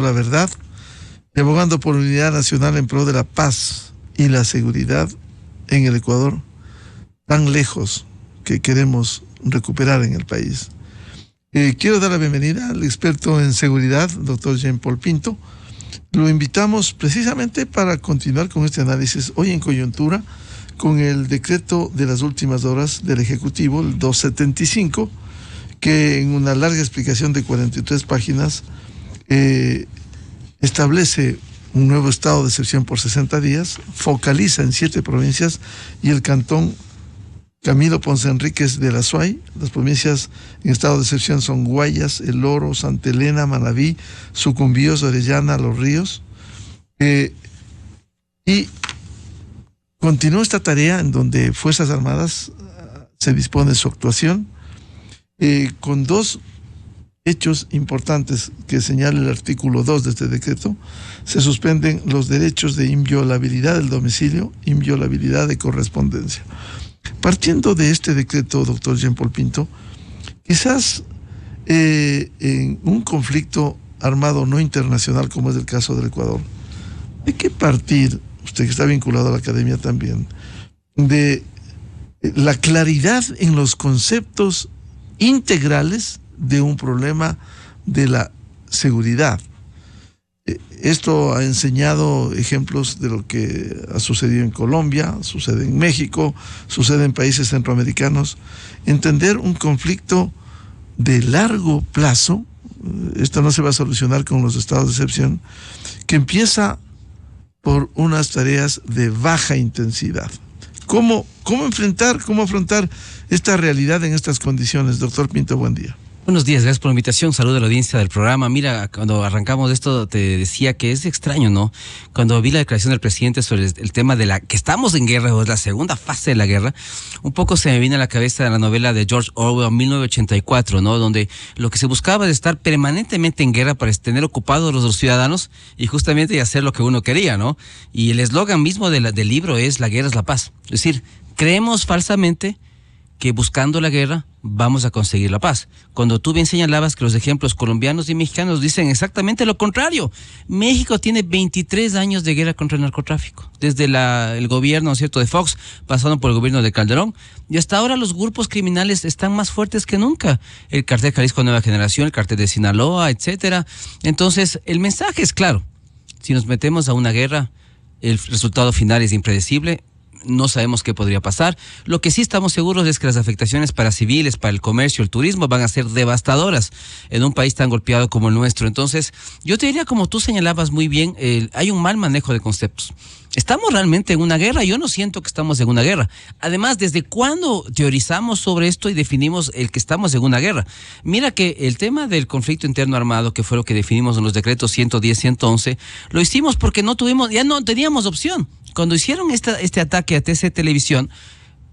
la verdad y abogando por unidad nacional en pro de la paz y la seguridad en el Ecuador, tan lejos que queremos recuperar en el país. Quiero dar la bienvenida al experto en seguridad, doctor Jean-Paul Pinto. Lo invitamos precisamente para continuar con este análisis hoy en coyuntura con el decreto de las últimas horas del Ejecutivo, el 275, que en una larga explicación de 43 páginas establece un nuevo estado de excepción por 60 días, focaliza en 7 provincias y el cantón Camilo Ponce Enríquez de la Suay. Las provincias en estado de excepción son Guayas, El Oro, Santa Elena, Manabí, Sucumbíos, Orellana, Los Ríos. Y continúa esta tarea en donde Fuerzas Armadas se dispone su actuación con 2 hechos importantes que señala el artículo 2 de este decreto. Se suspenden los derechos de inviolabilidad del domicilio, inviolabilidad de correspondencia. Partiendo de este decreto, doctor Jean-Paul Pinto, quizás en un conflicto armado no internacional como es el caso del Ecuador, hay que partir, usted que está vinculado a la academia también, de la claridad en los conceptos integrales de un problema de la seguridad. Esto ha enseñado ejemplos de lo que ha sucedido en Colombia, sucede en México, sucede en países centroamericanos. Entender un conflicto de largo plazo, esto no se va a solucionar con los estados de excepción, que empieza por unas tareas de baja intensidad. ¿Cómo afrontar esta realidad en estas condiciones? Doctor Pinto, buen día. Buenos días, gracias por la invitación, saludo a la audiencia del programa. Mira, cuando arrancamos esto te decía que es extraño, ¿no? Cuando vi la declaración del presidente sobre el tema de que estamos en guerra, o es la segunda fase de la guerra, un poco se me vino a la cabeza la novela de George Orwell, 1984, ¿no? Donde lo que se buscaba es estar permanentemente en guerra para tener ocupados los ciudadanos y justamente hacer lo que uno quería, ¿no? Y el eslogan mismo del libro es: la guerra es la paz. Es decir, creemos falsamente que buscando la guerra vamos a conseguir la paz. Cuando tú bien señalabas que los ejemplos colombianos y mexicanos dicen exactamente lo contrario. México tiene 23 años de guerra contra el narcotráfico, desde el gobierno, ¿no es cierto?, de Fox, pasando por el gobierno de Calderón, y hasta ahora los grupos criminales están más fuertes que nunca. El Cartel Jalisco Nueva Generación, el Cartel de Sinaloa, etcétera. Entonces, el mensaje es claro. Si nos metemos a una guerra, el resultado final es impredecible. No sabemos qué podría pasar. Lo que sí estamos seguros es que las afectaciones para civiles, para el comercio, el turismo van a ser devastadoras en un país tan golpeado como el nuestro. Entonces, yo te diría, como tú señalabas muy bien, hay un mal manejo de conceptos. ¿Estamos realmente en una guerra? Yo no siento que estamos en una guerra. Además, ¿desde cuándo teorizamos sobre esto y definimos el que estamos en una guerra? Mira que el tema del conflicto interno armado, que fue lo que definimos en los decretos 110, 111, lo hicimos porque ya no teníamos opción. Cuando hicieron este ataque a TC Televisión,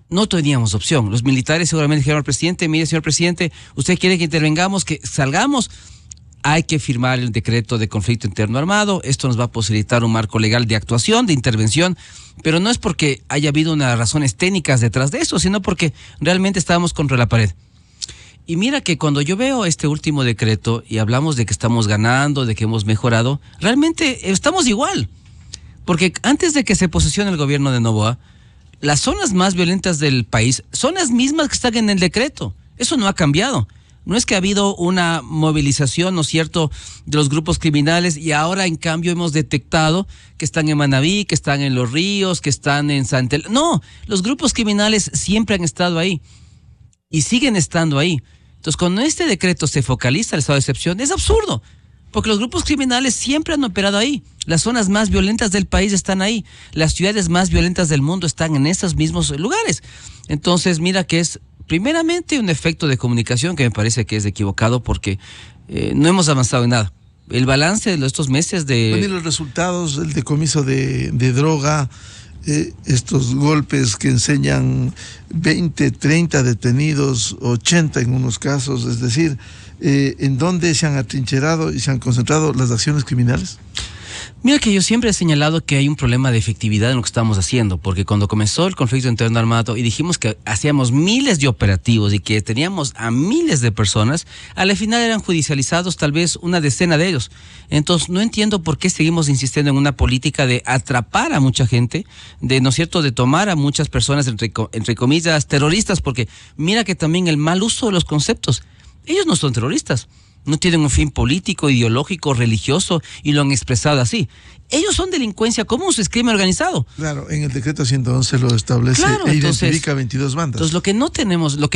no teníamos opción. Los militares seguramente dijeron al presidente: mire, señor presidente, usted quiere que intervengamos, que salgamos. Hay que firmar el decreto de conflicto interno armado. Esto nos va a posibilitar un marco legal de actuación, de intervención, pero no es porque haya habido unas razones técnicas detrás de eso, sino porque realmente estábamos contra la pared. Y mira que cuando yo veo este último decreto y hablamos de que estamos ganando, de que hemos mejorado, realmente estamos igual. Porque antes de que se posesione el gobierno de Noboa, las zonas más violentas del país son las mismas que están en el decreto. Eso no ha cambiado. No es que ha habido una movilización, ¿no es cierto?, de los grupos criminales y ahora en cambio hemos detectado que están en Manabí, que están en Los Ríos, que están en Santa Elena. No, los grupos criminales siempre han estado ahí y siguen estando ahí. Entonces, cuando este decreto se focaliza el estado de excepción, es absurdo. Porque los grupos criminales siempre han operado ahí. Las zonas más violentas del país están ahí. Las ciudades más violentas del mundo están en esos mismos lugares. Entonces, mira que es primeramente un efecto de comunicación que me parece que es equivocado porque no hemos avanzado en nada. El balance de estos meses de... Bueno, y los resultados, el decomiso de droga, estos golpes que enseñan 20, 30 detenidos, 80 en unos casos, es decir... ¿en dónde se han atrincherado y se han concentrado las acciones criminales? Mira que yo siempre he señalado que hay un problema de efectividad en lo que estamos haciendo, porque cuando comenzó el conflicto interno armado y dijimos que hacíamos miles de operativos y que teníamos a miles de personas, a la final eran judicializados tal vez una decena de ellos. Entonces no entiendo por qué seguimos insistiendo en una política de atrapar a mucha gente, de, ¿no es cierto?, de tomar a muchas personas, entre comillas, terroristas, porque mira que también el mal uso de los conceptos. Ellos no son terroristas. No tienen un fin político, ideológico, religioso y lo han expresado así. Ellos son delincuencia común, es crimen organizado. Claro, en el decreto 111 lo establece, claro, e identifica 22 bandas. Entonces, lo que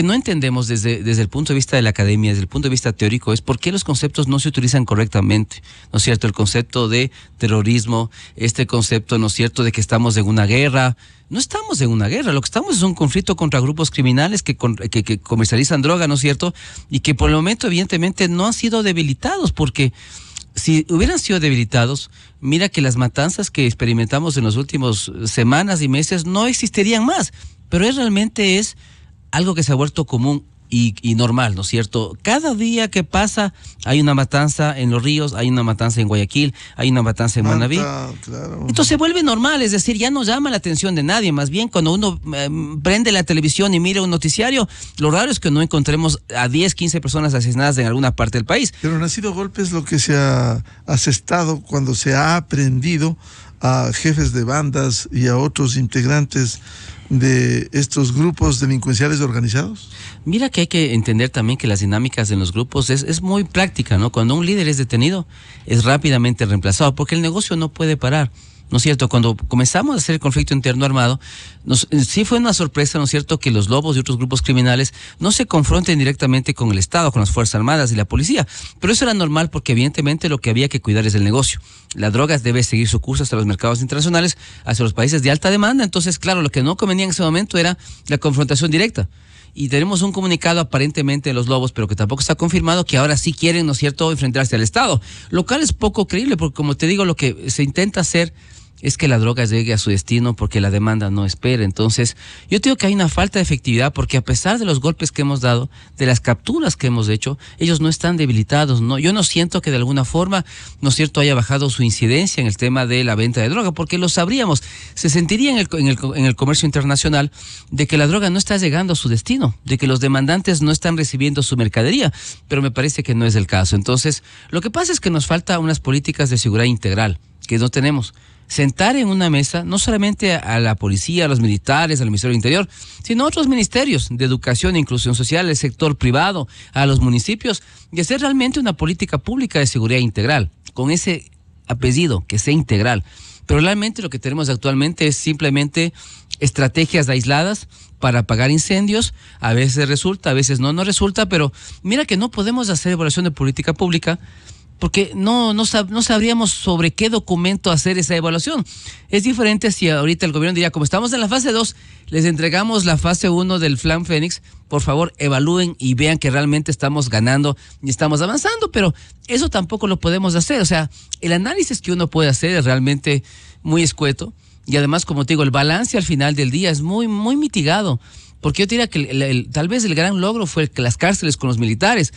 no entendemos desde el punto de vista de la academia, desde el punto de vista teórico, es por qué los conceptos no se utilizan correctamente. ¿No es cierto? El concepto de terrorismo, este concepto, ¿no es cierto?, de que estamos en una guerra. No estamos en una guerra, lo que estamos es un conflicto contra grupos criminales que comercializan droga, ¿no es cierto? Y que por el momento, evidentemente, no han sido debilitados, porque si hubieran sido debilitados, mira que las matanzas que experimentamos en las últimas semanas y meses no existirían más, pero realmente es algo que se ha vuelto común y normal, ¿no es cierto? Cada día que pasa hay una matanza en Los Ríos, hay una matanza en Guayaquil, hay una matanza en Manabí. Claro. Entonces se vuelve normal, es decir, ya no llama la atención de nadie. Más bien cuando uno prende la televisión y mira un noticiario, lo raro es que no encontremos a 10, 15 personas asesinadas en alguna parte del país. Pero no han sido golpes lo que se ha asestado cuando se ha aprendido a jefes de bandas y a otros integrantes de estos grupos delincuenciales organizados? Mira que hay que entender también que las dinámicas en los grupos es muy práctica, ¿no? Cuando un líder es detenido, es rápidamente reemplazado, porque el negocio no puede parar, ¿no es cierto? Cuando comenzamos a hacer el conflicto interno armado, sí fue una sorpresa, ¿no es cierto?, que los lobos y otros grupos criminales no se confronten directamente con el Estado, con las Fuerzas Armadas y la policía. Pero eso era normal porque evidentemente lo que había que cuidar es el negocio. La droga debe seguir su curso hasta los mercados internacionales, hacia los países de alta demanda. Entonces, claro, lo que no convenía en ese momento era la confrontación directa. Y tenemos un comunicado aparentemente de los lobos, pero que tampoco está confirmado, que ahora sí quieren, ¿no es cierto?, enfrentarse al Estado. Lo cual es poco creíble, porque como te digo, lo que se intenta hacer es que la droga llegue a su destino porque la demanda no espera. Entonces, yo digo que hay una falta de efectividad porque a pesar de los golpes que hemos dado, de las capturas que hemos hecho, ellos no están debilitados, ¿no? Yo no siento que de alguna forma, ¿no es cierto?, haya bajado su incidencia en el tema de la venta de droga, porque lo sabríamos. Se sentiría en el comercio internacional de que la droga no está llegando a su destino, de que los demandantes no están recibiendo su mercadería, pero me parece que no es el caso. Entonces, lo que pasa es que nos falta unas políticas de seguridad integral, que no tenemos. Sentar en una mesa no solamente a la policía, a los militares, al Ministerio del Interior, sino a otros ministerios de educación e inclusión social, el sector privado, a los municipios, y hacer realmente una política pública de seguridad integral, con ese apellido, que sea integral. Pero realmente lo que tenemos actualmente es simplemente estrategias aisladas para apagar incendios. A veces resulta, a veces no resulta, pero mira que no podemos hacer evaluación de política pública porque no sabríamos sobre qué documento hacer esa evaluación. Es diferente si ahorita el gobierno diría, como estamos en la fase 2, les entregamos la fase 1 del Plan Fénix, por favor evalúen y vean que realmente estamos ganando y estamos avanzando, pero eso tampoco lo podemos hacer. O sea, el análisis que uno puede hacer es realmente muy escueto y además, como te digo, el balance al final del día es muy, muy mitigado, porque yo diría que tal vez el gran logro fue que las cárceles con los militares.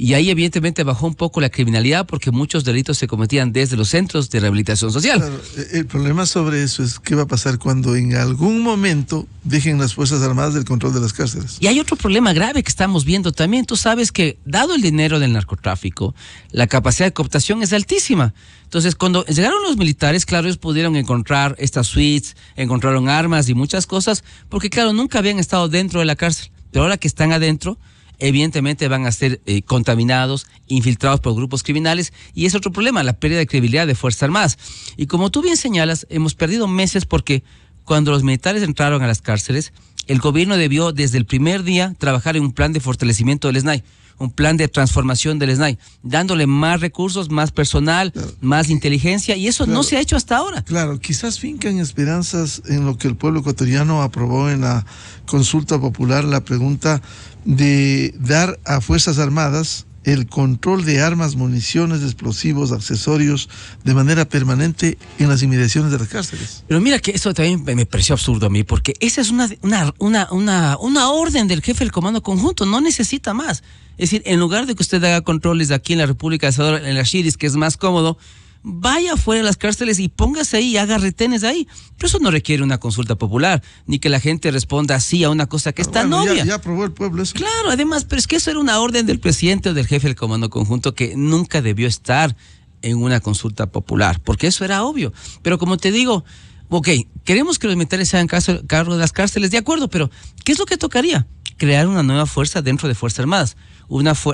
Y ahí evidentemente bajó un poco la criminalidad porque muchos delitos se cometían desde los centros de rehabilitación social. Claro, el problema sobre eso es qué va a pasar cuando en algún momento dejen las Fuerzas Armadas del control de las cárceles. Y hay otro problema grave que estamos viendo también. Tú sabes que dado el dinero del narcotráfico, la capacidad de cooptación es altísima. Entonces, cuando llegaron los militares, claro, ellos pudieron encontrar estas suites, encontraron armas y muchas cosas, porque claro, nunca habían estado dentro de la cárcel. Pero ahora que están adentro, evidentemente van a ser contaminados, infiltrados por grupos criminales, y es otro problema, la pérdida de credibilidad de Fuerzas Armadas. Y como tú bien señalas, hemos perdido meses porque cuando los militares entraron a las cárceles, el gobierno debió desde el primer día trabajar en un plan de fortalecimiento del SNAI, un plan de transformación del SNAI, dándole más recursos, más personal, claro, más inteligencia, y eso no se ha hecho hasta ahora. Claro, quizás fincan esperanzas en lo que el pueblo ecuatoriano aprobó en la consulta popular, la pregunta de dar a Fuerzas Armadas el control de armas, municiones, explosivos, accesorios de manera permanente en las inmediaciones de las cárceles. Pero mira que eso también me pareció absurdo a mí, porque esa es una orden del jefe del Comando Conjunto, no necesita más. Es decir, en lugar de que usted haga controles aquí en la República de El Salvador, en las Chiris, que es más cómodo, vaya fuera de las cárceles y póngase ahí y haga retenes ahí. Pero eso no requiere una consulta popular, ni que la gente responda así a una cosa que es tan obvia. Ya aprobó el pueblo eso. Claro, además, pero es que eso era una orden del presidente o del jefe del Comando Conjunto que nunca debió estar en una consulta popular, porque eso era obvio. Pero como te digo, ok, queremos que los militares se hagan cargo de las cárceles, de acuerdo, pero ¿qué es lo que tocaría? Crear una nueva fuerza dentro de Fuerzas Armadas.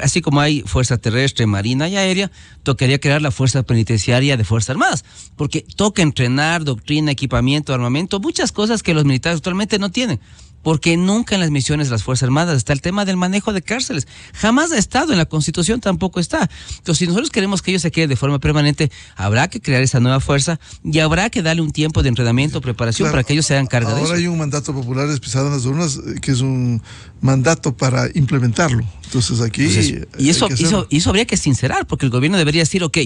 Así como hay fuerza terrestre, marina y aérea, tocaría crear la fuerza penitenciaria de Fuerzas Armadas, porque toca entrenar, doctrina, equipamiento, armamento, muchas cosas que los militares actualmente no tienen. Porque nunca en las misiones de las Fuerzas Armadas está el tema del manejo de cárceles. Jamás ha estado, en la Constitución tampoco está. Entonces, si nosotros queremos que ellos se queden de forma permanente, habrá que crear esa nueva fuerza y habrá que darle un tiempo de entrenamiento, preparación, para que ellos se hagan cargo de eso. Ahora hay un mandato popular expresado en las urnas que es un mandato para implementarlo. Entonces aquí... y eso habría que sincerar, porque el gobierno debería decir, ok,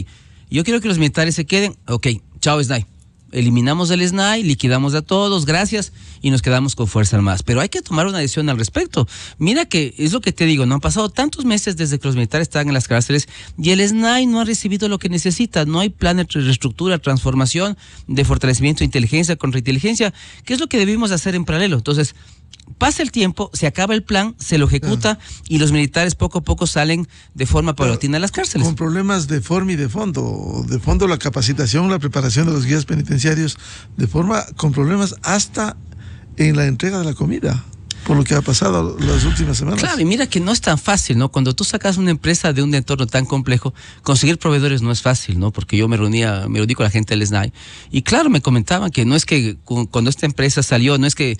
yo quiero que los militares se queden, ok, chao SNAI. Eliminamos el SNAI, liquidamos a todos, gracias, y nos quedamos con Fuerzas Armadas. Pero hay que tomar una decisión al respecto. Mira que es lo que te digo, no han pasado tantos meses desde que los militares están en las cárceles y el SNAI no ha recibido lo que necesita. No hay plan de reestructura, transformación, de fortalecimiento de inteligencia, contrainteligencia, que es lo que debimos hacer en paralelo. Entonces, pasa el tiempo, se acaba el plan, se lo ejecuta y los militares poco a poco salen de forma paulatina de las cárceles. Con problemas de forma y de fondo. De fondo la capacitación, la preparación de los guías penitenciarios, con problemas hasta en la entrega de la comida, por lo que ha pasado las últimas semanas. Claro, y mira que no es tan fácil, ¿no? Cuando tú sacas una empresa de un entorno tan complejo, conseguir proveedores no es fácil, ¿no? Porque yo me reuní con la gente del SNAI y claro, me comentaban que no es que cuando esta empresa salió, no es que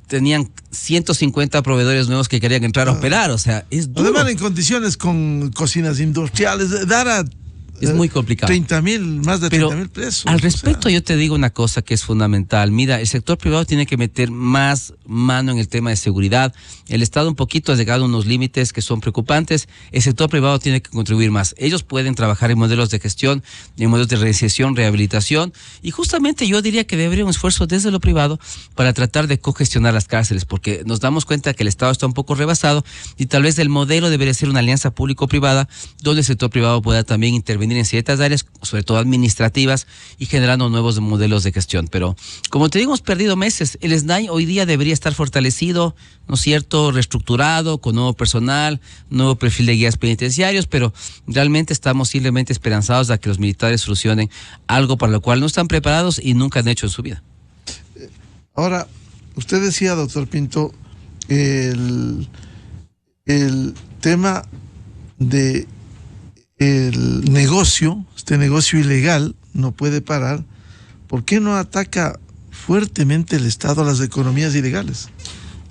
tenían 150 proveedores nuevos que querían entrar a operar, o sea, es duro. Además, en condiciones con cocinas industriales, es muy complicado. Más de 30,000 pesos. Al respecto, yo te digo una cosa que es fundamental. Mira, el sector privado tiene que meter más mano en el tema de seguridad. El Estado un poquito ha llegado a unos límites que son preocupantes. El sector privado tiene que contribuir más. Ellos pueden trabajar en modelos de gestión, en modelos de reinserción, rehabilitación. Y justamente yo diría que debería un esfuerzo desde lo privado para tratar de cogestionar las cárceles, porque nos damos cuenta que el Estado está un poco rebasado y tal vez el modelo debería ser una alianza público-privada donde el sector privado pueda también intervenir en ciertas áreas, sobre todo administrativas, y generando nuevos modelos de gestión. Pero, como te digo, hemos perdido meses. El SNAI hoy día debería estar fortalecido, ¿no es cierto?, reestructurado, con nuevo personal, nuevo perfil de guías penitenciarios, pero realmente estamos simplemente esperanzados a que los militares solucionen algo para lo cual no están preparados y nunca han hecho en su vida. Ahora, usted decía, doctor Pinto, el tema de el negocio, este negocio ilegal no puede parar. ¿Por qué no ataca fuertemente el Estado a las economías ilegales?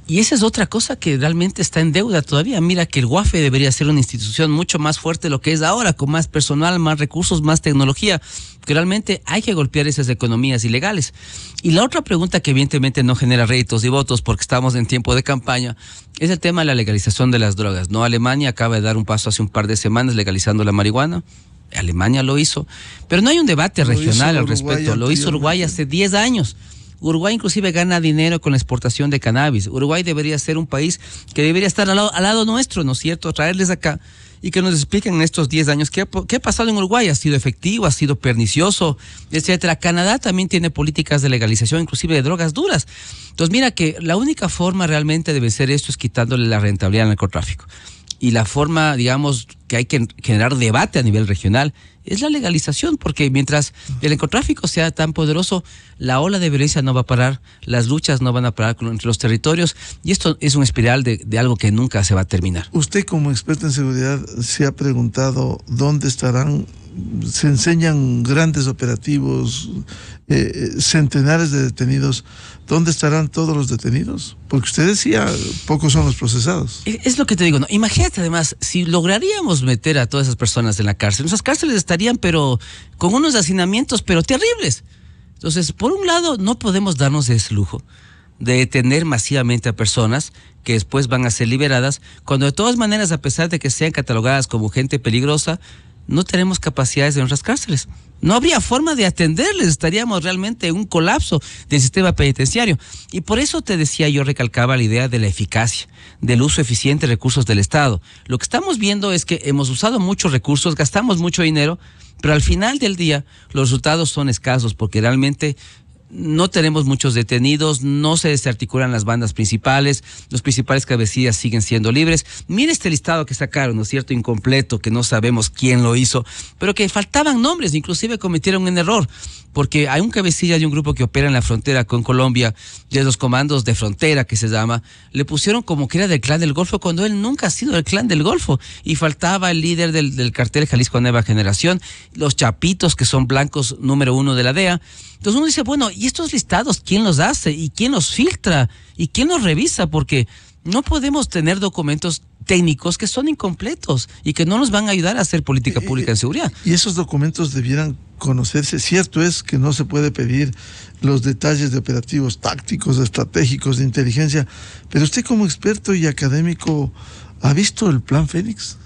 Y esa es otra cosa que realmente está en deuda todavía. Mira que el UAFE debería ser una institución mucho más fuerte de lo que es ahora, con más personal, más recursos, más tecnología, que realmente hay que golpear esas economías ilegales. Y la otra pregunta que evidentemente no genera réditos y votos porque estamos en tiempo de campaña es el tema de la legalización de las drogas, ¿no? Alemania acaba de dar un paso hace un par de semanas legalizando la marihuana. Alemania lo hizo, pero no hay un debate regional al respecto. Lo hizo Uruguay hace 10 años. Uruguay inclusive gana dinero con la exportación de cannabis. Uruguay debería ser un país que debería estar al lado nuestro, ¿no es cierto? Traerles acá y que nos expliquen en estos 10 años qué ha pasado en Uruguay. ¿Ha sido efectivo? ¿Ha sido pernicioso? Etcétera. Canadá también tiene políticas de legalización, inclusive de drogas duras. Entonces mira que la única forma realmente de vencer esto es quitándole la rentabilidad al narcotráfico. Y la forma, digamos, que hay que generar debate a nivel regional es la legalización, porque mientras el narcotráfico sea tan poderoso, la ola de violencia no va a parar, las luchas no van a parar entre los territorios, y esto es un espiral de algo que nunca se va a terminar. Usted, como experto en seguridad, se ha preguntado dónde estarán. Se enseñan grandes operativos, centenares de detenidos. ¿Dónde estarán todos los detenidos? Porque usted decía, pocos son los procesados. Es lo que te digo, ¿no? Imagínate además, si lograríamos meter a todas esas personas en la cárcel, nuestras cárceles estarían pero con unos hacinamientos pero terribles. Entonces, por un lado, no podemos darnos ese lujo de detener masivamente a personas que después van a ser liberadas, cuando de todas maneras, a pesar de que sean catalogadas como gente peligrosa, no tenemos capacidades en nuestras cárceles. No habría forma de atenderles, estaríamos realmente en un colapso del sistema penitenciario. Y por eso te decía, yo recalcaba la idea de la eficacia, del uso eficiente de recursos del Estado. Lo que estamos viendo es que hemos usado muchos recursos, gastamos mucho dinero, pero al final del día los resultados son escasos porque realmente no tenemos muchos detenidos, no se desarticulan las bandas principales, los principales cabecillas siguen siendo libres. Mire este listado que sacaron, ¿no es cierto?, incompleto, que no sabemos quién lo hizo, pero que faltaban nombres, inclusive cometieron un error, porque hay un cabecilla de un grupo que opera en la frontera con Colombia, de los comandos de frontera que se llama, le pusieron como que era del Clan del Golfo, cuando él nunca ha sido del Clan del Golfo, y faltaba el líder del cartel Jalisco Nueva Generación, los chapitos que son blancos número 1 de la DEA. Entonces uno dice, bueno, ¿y estos listados quién los hace? ¿Y quién los filtra? ¿Y quién los revisa? Porque no podemos tener documentos técnicos que son incompletos y que no nos van a ayudar a hacer política pública en seguridad. Y esos documentos debieran conocerse. Cierto es que no se puede pedir los detalles de operativos tácticos, estratégicos, de inteligencia, pero usted como experto y académico, ¿ha visto el Plan Fénix?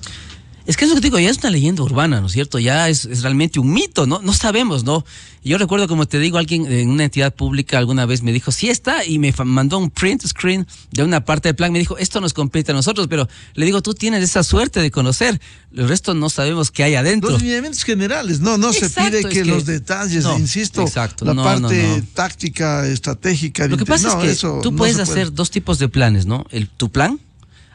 Es que eso que digo, ya es una leyenda urbana, ¿no es cierto? Ya es realmente un mito, ¿no? No sabemos, ¿no? Yo recuerdo, como te digo, alguien en una entidad pública alguna vez me dijo, sí está, y me mandó un print screen de una parte del plan. Me dijo, esto nos compete a nosotros, pero le digo, tú tienes esa suerte de conocer, el resto no sabemos qué hay adentro. Los lineamientos generales, no exacto, se pide que los detalles, no, insisto, exacto, la parte táctica, estratégica. Lo que pasa es que tú puedes hacer dos tipos de planes, ¿no? Tu plan.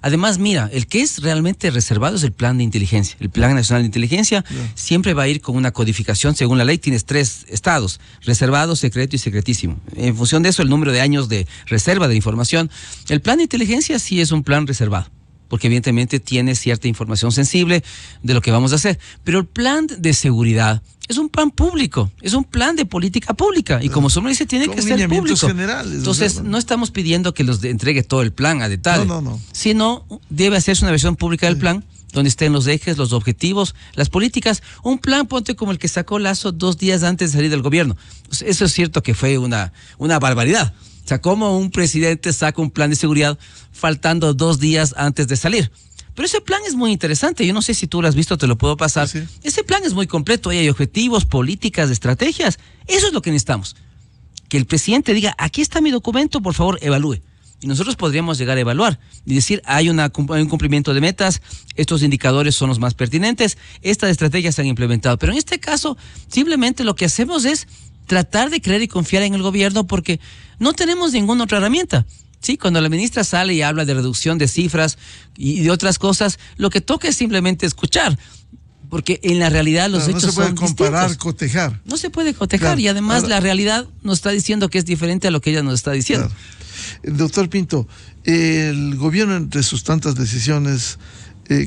Además, mira, el que es realmente reservado es el plan de inteligencia. El Plan Nacional de Inteligencia siempre va a ir con una codificación. Según la ley, tienes 3 estados: reservado, secreto y secretísimo. En función de eso, el número de años de reserva de información. El plan de inteligencia sí es un plan reservado, porque evidentemente tiene cierta información sensible de lo que vamos a hacer. Pero el plan de seguridad es un plan público, es un plan de política pública, y como su nombre dice, tiene que ser público. Generales, entonces, no estamos pidiendo que los entregue todo el plan a detalle, no. Sino debe hacerse una versión pública del plan, donde estén los ejes, los objetivos, las políticas. Un plan, ponte, como el que sacó Lazo 2 días antes de salir del gobierno. Eso es cierto que fue una barbaridad. O sea, ¿cómo un presidente saca un plan de seguridad faltando 2 días antes de salir? Pero ese plan es muy interesante. Yo no sé si tú lo has visto, te lo puedo pasar. Sí. Ese plan es muy completo. Hay objetivos, políticas, estrategias. Eso es lo que necesitamos. Que el presidente diga, aquí está mi documento, por favor, evalúe. Y nosotros podríamos llegar a evaluar y decir, hay un cumplimiento de metas, estos indicadores son los más pertinentes, estas estrategias se han implementado. Pero en este caso, simplemente lo que hacemos es tratar de creer y confiar en el gobierno, porque no tenemos ninguna otra herramienta. Sí, cuando la ministra sale y habla de reducción de cifras y de otras cosas, lo que toca es simplemente escuchar, porque en la realidad los hechos son distintos. No se puede comparar, cotejar. No se puede cotejar, y además la realidad nos está diciendo que es diferente a lo que ella nos está diciendo. Doctor Pinto, el gobierno, entre sus tantas decisiones,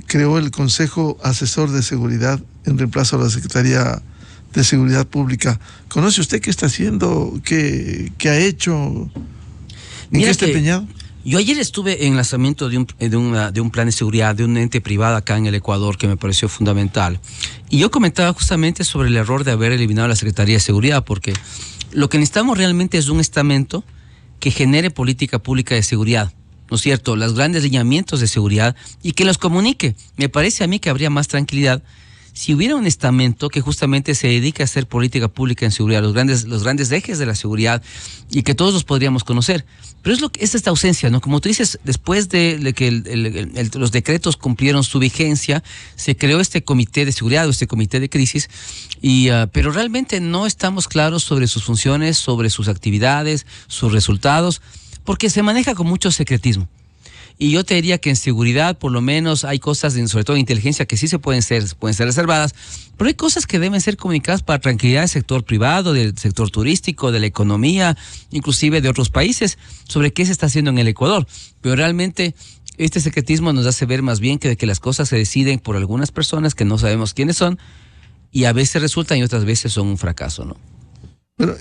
creó el Consejo Asesor de Seguridad en reemplazo a la Secretaría de Seguridad Pública. ¿Conoce usted qué está haciendo? ¿Qué ha hecho? ¿En qué está empeñado? Yo ayer estuve en el lanzamiento de un plan de seguridad de un ente privado acá en el Ecuador, que me pareció fundamental. Y yo comentaba justamente sobre el error de haber eliminado la Secretaría de Seguridad, porque lo que necesitamos realmente es un estamento que genere política pública de seguridad, ¿no es cierto? Los grandes lineamientos de seguridad, y que los comunique. Me parece a mí que habría más tranquilidad si hubiera un estamento que justamente se dedique a hacer política pública en seguridad, los grandes ejes de la seguridad, y que todos los podríamos conocer. Pero es esta ausencia, ¿no? Como tú dices, después de que los decretos cumplieron su vigencia, se creó este comité de seguridad o este comité de crisis, pero realmente no estamos claros sobre sus funciones, sobre sus actividades, sus resultados, porque se maneja con mucho secretismo. Y yo te diría que en seguridad, por lo menos, hay cosas, sobre todo en inteligencia, que sí pueden ser reservadas, pero hay cosas que deben ser comunicadas para tranquilidad del sector privado, del sector turístico, de la economía, inclusive de otros países, sobre qué se está haciendo en el Ecuador. Pero realmente este secretismo nos hace ver más bien que las cosas se deciden por algunas personas que no sabemos quiénes son, y a veces resultan y otras veces son un fracaso, ¿no? Pero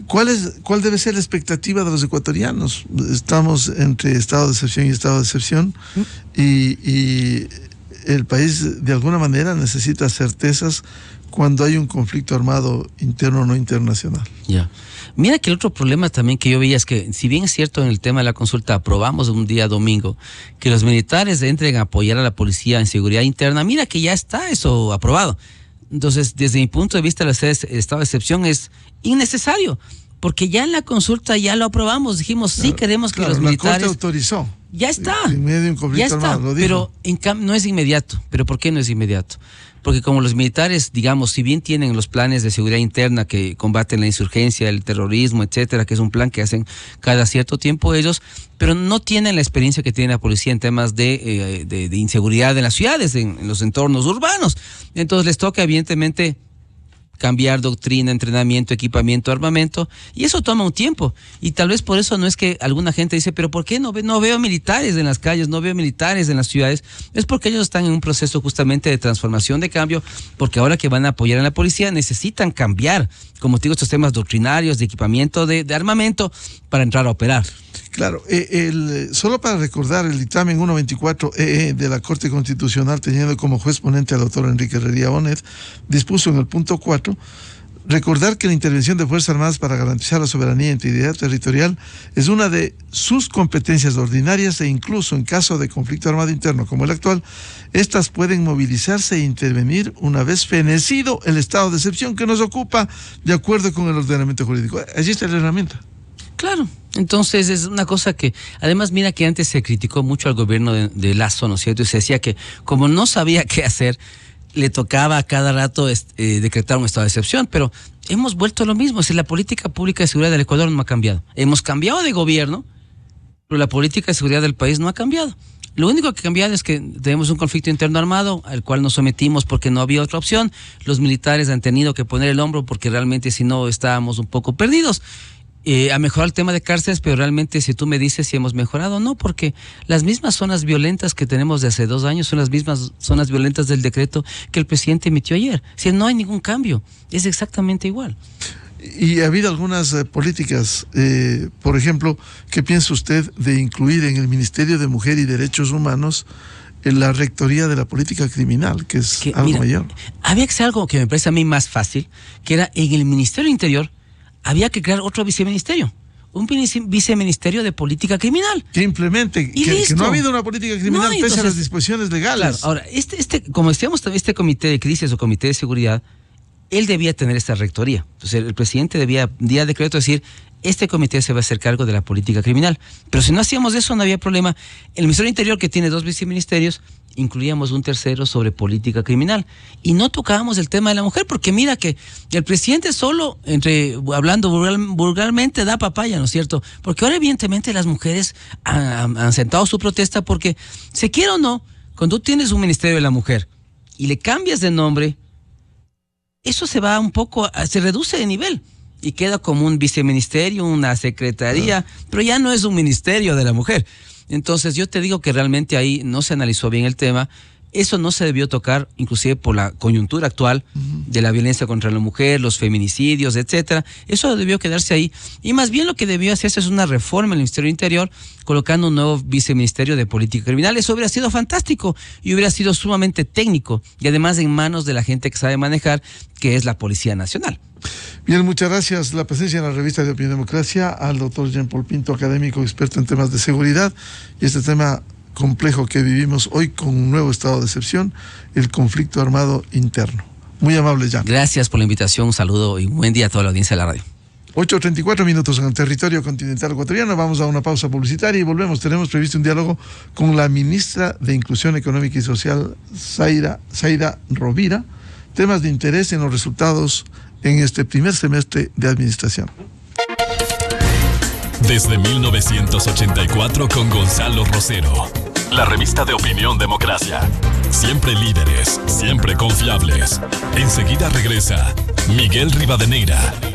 ¿cuál debe ser la expectativa de los ecuatorianos? Estamos entre estado de excepción y estado de excepción, y el país de alguna manera necesita certezas cuando hay un conflicto armado interno o no internacional. Ya. Mira que el otro problema también que yo veía es que, si bien es cierto, en el tema de la consulta aprobamos un día domingo que los militares entren a apoyar a la policía en seguridad interna, mira que ya está eso aprobado. Entonces, desde mi punto de vista, el estado de excepción es innecesario, porque ya en la consulta ya lo aprobamos, dijimos sí queremos que los militares... La Corte autorizó. Ya está. En medio de un conflicto armado, lo dijo. Pero no es inmediato. ¿Pero por qué no es inmediato? Porque como los militares, digamos, si bien tienen los planes de seguridad interna que combaten la insurgencia, el terrorismo, etcétera, que es un plan que hacen cada cierto tiempo ellos, pero no tienen la experiencia que tiene la policía en temas de inseguridad en las ciudades, en los entornos urbanos. Entonces les toca, evidentemente, cambiar doctrina, entrenamiento, equipamiento, armamento, y eso toma un tiempo, y tal vez por eso no es que alguna gente dice, pero ¿por qué no veo militares en las calles, no veo militares en las ciudades? Es porque ellos están en un proceso justamente de transformación, de cambio, porque ahora que van a apoyar a la policía necesitan cambiar, como te digo, estos temas doctrinarios, de equipamiento, de armamento, para entrar a operar. Claro, solo para recordar, el dictamen 124-EE de la Corte Constitucional, teniendo como juez ponente al doctor Enrique Herrería Bonet, dispuso en el punto 4, recordar que la intervención de Fuerzas Armadas para garantizar la soberanía e integridad territorial es una de sus competencias ordinarias e incluso en caso de conflicto armado interno como el actual, estas pueden movilizarse e intervenir una vez fenecido el estado de excepción que nos ocupa de acuerdo con el ordenamiento jurídico. Allí está la herramienta. Claro, entonces es una cosa que, además mira que antes se criticó mucho al gobierno de Lazo, ¿no es cierto? Y se decía que como no sabía qué hacer, le tocaba a cada rato decretar un estado de excepción, pero hemos vuelto a lo mismo, es decir, la política pública de seguridad del Ecuador no ha cambiado. Hemos cambiado de gobierno, pero la política de seguridad del país no ha cambiado. Lo único que ha cambiado es que tenemos un conflicto interno armado al cual nos sometimos porque no había otra opción. Los militares han tenido que poner el hombro porque realmente si no estábamos un poco perdidos. Ha mejorado el tema de cárceles, pero realmente si tú me dices si hemos mejorado, no, porque las mismas zonas violentas que tenemos de hace 2 años son las mismas zonas violentas del decreto que el presidente emitió ayer. O sea, no hay ningún cambio, es exactamente igual. Y ha habido algunas políticas, por ejemplo, ¿qué piensa usted de incluir en el Ministerio de Mujer y Derechos Humanos en la rectoría de la política criminal, que es algo mayor? Había que hacer algo que me parece a mí más fácil, que era en el Ministerio Interior, había que crear otro viceministerio, un viceministerio de política criminal. Que implemente, que no ha habido una política criminal pese a las disposiciones legales. Claro, ahora, como decíamos, este comité de crisis o comité de seguridad, él debía tener esta rectoría. Entonces el presidente debía, día decreto, decir, este comité se va a hacer cargo de la política criminal. Pero si no hacíamos eso, no había problema. El Ministerio Interior, que tiene 2 viceministerios, incluíamos un tercero sobre política criminal. Y no tocábamos el tema de la mujer, porque mira que el presidente solo, hablando vulgarmente, da papaya, ¿no es cierto? Porque ahora evidentemente las mujeres han sentado su protesta porque, se quiera o no, cuando tú tienes un Ministerio de la Mujer y le cambias de nombre, eso se va un poco, se reduce de nivel y queda como un viceministerio, una secretaría, pero ya no es un ministerio de la mujer. Entonces yo te digo que realmente ahí no se analizó bien el tema. Eso no se debió tocar, inclusive por la coyuntura actual de la violencia contra la mujer, los feminicidios, etcétera. Eso debió quedarse ahí. Y más bien lo que debió hacerse es una reforma en el Ministerio del Interior, colocando un nuevo viceministerio de política criminal. Eso hubiera sido fantástico y hubiera sido sumamente técnico y además en manos de la gente que sabe manejar, que es la Policía Nacional. Bien, muchas gracias. La presencia en la revista de Opinión Democracia al doctor Jean-Paul Pinto, académico experto en temas de seguridad, y este tema complejo que vivimos hoy con un nuevo estado de excepción, el conflicto armado interno. Muy amable, Jean. Gracias por la invitación, un saludo y buen día a toda la audiencia de la radio. 8:34 en el territorio continental ecuatoriano. Vamos a una pausa publicitaria y volvemos. Tenemos previsto un diálogo con la ministra de Inclusión Económica y Social, Zaida Rovira, temas de interés en los resultados en este primer semestre de administración. Desde 1984 con Gonzalo Rosero. La revista de Opinión Democracia. Siempre líderes, siempre confiables. Enseguida regresa Miguel Rivadeneira.